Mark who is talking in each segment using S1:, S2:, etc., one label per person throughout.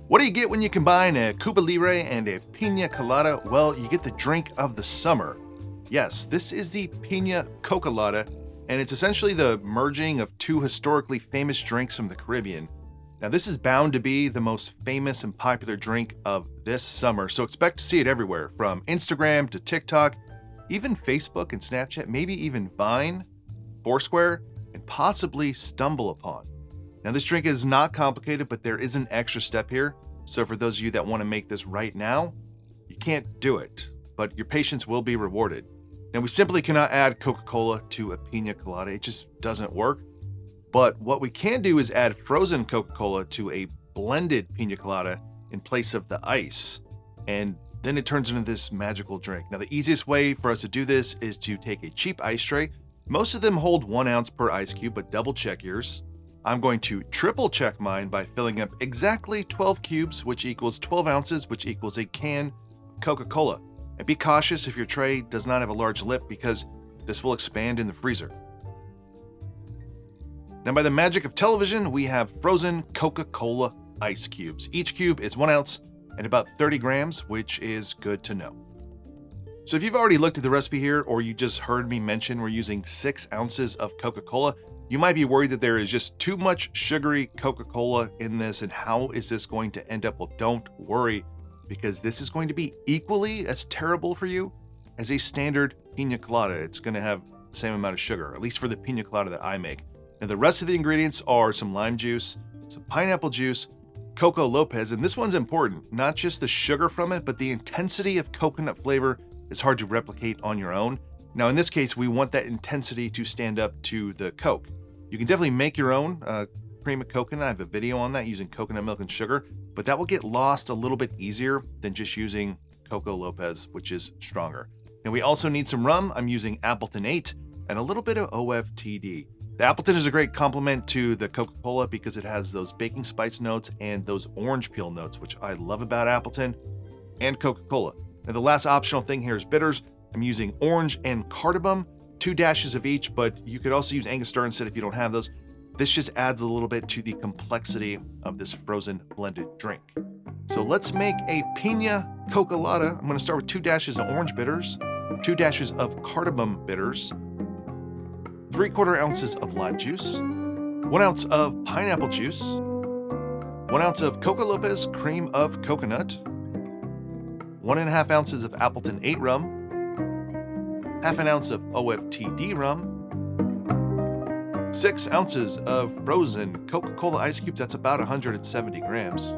S1: What do you get when you combine a Cuba Libre and a Piña Colada? Well, you get the drink of the summer. Yes, this is the Piña Cocalada, and it's essentially the merging of two historically famous drinks from the Caribbean. Now, this is bound to be the most famous and popular drink of this summer, so expect to see it everywhere, from Instagram to TikTok, even Facebook and Snapchat, maybe even Vine, Foursquare, and possibly StumbleUpon. Now, this drink is not complicated, but there is an extra step here. So for those of you that want to make this right now, you can't do it, but your patience will be rewarded. Now, we simply cannot add Coca-Cola to a Piña Colada. It just doesn't work. But what we can do is add frozen Coca-Cola to a blended Piña Colada in place of the ice. And then it turns into this magical drink. Now, the easiest way for us to do this is to take a cheap ice tray. Most of them hold 1 ounce per ice cube, but double check yours. I'm going to triple check mine by filling up exactly 12 cubes, which equals 12 ounces, which equals a can of Coca-Cola. And be cautious if your tray does not have a large lip, because this will expand in the freezer. Now, by the magic of television, we have frozen Coca-Cola ice cubes. Each cube is 1 ounce and about 30 grams, which is good to know. So if you've already looked at the recipe here, or you just heard me mention we're using 6 ounces of Coca-Cola, you might be worried that there is just too much sugary Coca-Cola in this, and how is this going to end up? Well, don't worry, because this is going to be equally as terrible for you as a standard Piña Colada. It's going to have the same amount of sugar, at least for the Piña Colada that I make. And the rest of the ingredients are some lime juice, some pineapple juice, Coco López, and this one's important. Not just the sugar from it, but the intensity of coconut flavor is hard to replicate on your own. Now, in this case, we want that intensity to stand up to the Coke. You can definitely make your own cream of coconut. I have a video on that using coconut milk and sugar, but that will get lost a little bit easier than just using Coco López, which is stronger. And we also need some rum. I'm using Appleton 8 and a little bit of OFTD. The Appleton is a great complement to the Coca-Cola because it has those baking spice notes and those orange peel notes, which I love about Appleton and Coca-Cola. Now, the last optional thing here is bitters. I'm using orange and cardamom, 2 dashes of each, but you could also use Angostura instead if you don't have those. This just adds a little bit to the complexity of this frozen blended drink. So let's make a Piña Cocalada. I'm going to start with 2 dashes of orange bitters, 2 dashes of cardamom bitters, 3/4 ounces of lime juice, 1 ounce of pineapple juice, 1 ounce of Coco López cream of coconut, 1.5 ounces of Appleton 8 rum, 1/2 ounce of OFTD rum, 6 ounces of frozen Coca-Cola ice cubes, that's about 170 grams,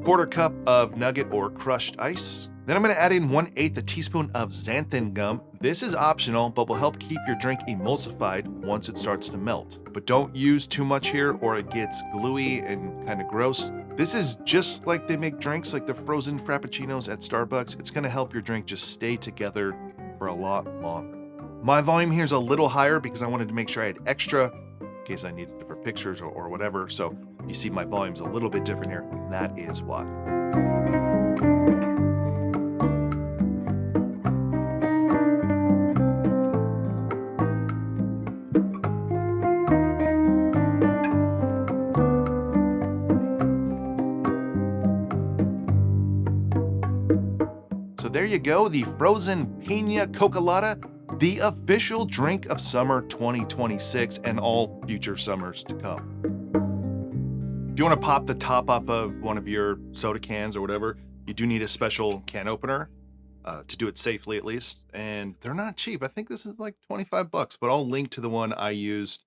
S1: 1/4 cup of nugget or crushed ice. Then I'm going to add in 1/8 a teaspoon of xanthan gum. This is optional, but will help keep your drink emulsified once it starts to melt. But don't use too much here or it gets gluey and kind of gross. This is just like they make drinks like the frozen Frappuccinos at Starbucks. It's going to help your drink just stay together for a lot longer. My volume here is a little higher because I wanted to make sure I had extra in case I needed it for pictures or whatever. So you see my volume's a little bit different here. That is why. So there you go, the frozen Piña Cocalada, the official drink of summer 2026 and all future summers to come. If you want to pop the top up of one of your soda cans or whatever, you do need a special can opener to do it safely at least. And they're not cheap. I think this is like $25, but I'll link to the one I used.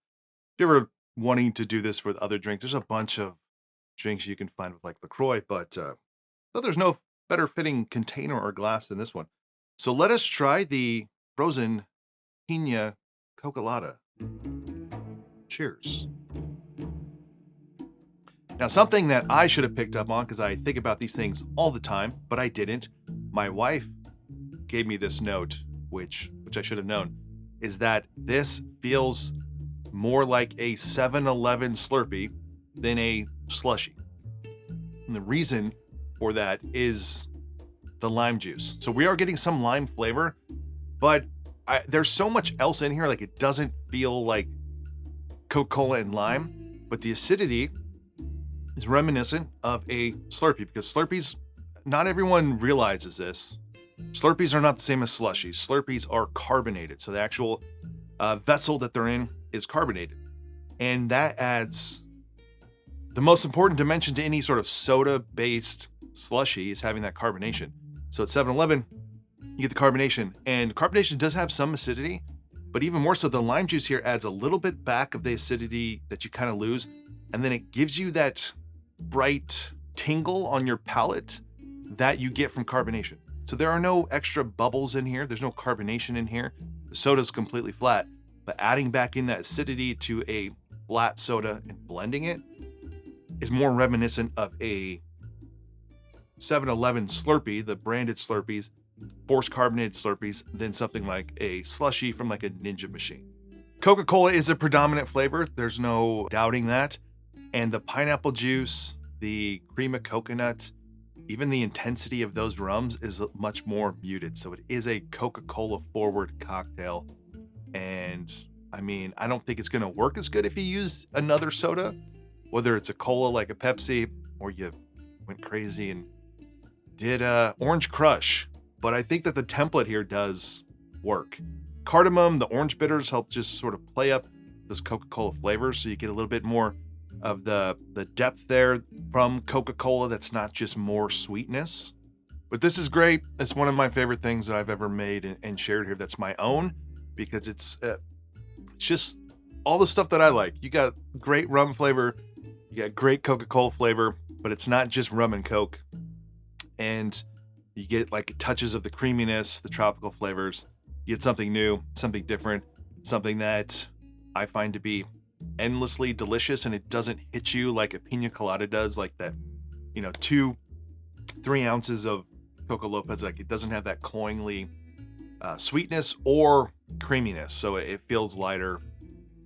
S1: If you're ever wanting to do this with other drinks, there's a bunch of drinks you can find with like LaCroix, but there's no better fitting container or glass than this one. So let us try the frozen Piña Cocalada. Cheers. Now, something that I should have picked up on, because I think about these things all the time, but I didn't. My wife gave me this note, which I should have known, is that this feels more like a 7-Eleven Slurpee than a Slushie. And the reason for that is the lime juice. So we are getting some lime flavor, but there's so much else in here, like it doesn't feel like Coca-Cola and lime, but the acidity is reminiscent of a Slurpee, because Slurpees, not everyone realizes this. Slurpees are not the same as slushies. Slurpees are carbonated. So the actual vessel that they're in is carbonated. And that adds the most important dimension to any sort of soda-based slushie is having that carbonation. So at 7-Eleven, you get the carbonation. And carbonation does have some acidity, but even more so, the lime juice here adds a little bit back of the acidity that you kind of lose. And then it gives you that bright tingle on your palate that you get from carbonation. So there are no extra bubbles in here. There's no carbonation in here. The soda's completely flat, but adding back in that acidity to a flat soda and blending it is more reminiscent of a 7-Eleven Slurpee, the branded Slurpees, forced carbonated Slurpees, than something like a slushie from like a Ninja machine. Coca-Cola is a predominant flavor. There's no doubting that. And the pineapple juice, the cream of coconut, even the intensity of those rums is much more muted. So it is a Coca-Cola forward cocktail. And I mean, I don't think it's going to work as good if you use another soda, whether it's a cola like a Pepsi, or you went crazy and did Orange Crush. But I think that the template here does work. Cardamom, the orange bitters help just sort of play up those Coca-Cola flavors, so you get a little bit more of the depth there from Coca-Cola that's not just more sweetness. But this is great. It's one of my favorite things that I've ever made and shared here that's my own, because it's just all the stuff that I like. You got great rum flavor, you got great Coca-Cola flavor, but it's not just rum and Coke. And you get like touches of the creaminess, the tropical flavors. You get something new, something different, something that I find to be endlessly delicious, and it doesn't hit you like a Piña Colada does, like that, 2-3 ounces of Coco López, like it doesn't have that cloyingly sweetness or creaminess, so it feels lighter,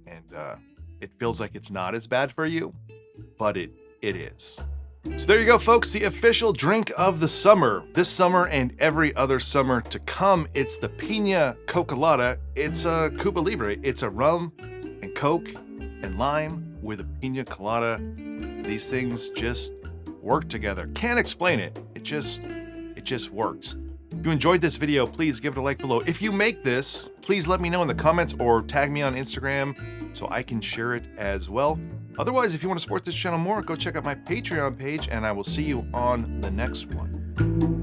S1: and it feels like it's not as bad for you, but it is. So there you go, folks, the official drink of the summer. This summer and every other summer to come, it's the Piña Cocalada. It's a Cuba Libre. It's a rum and Coke and lime with a Piña Colada. These things just work together. Can't explain it. It just works. If you enjoyed this video, please give it a like below. If you make this, please let me know in the comments or tag me on Instagram so I can share it as well. Otherwise, if you want to support this channel more, go check out my Patreon page, and I will see you on the next one.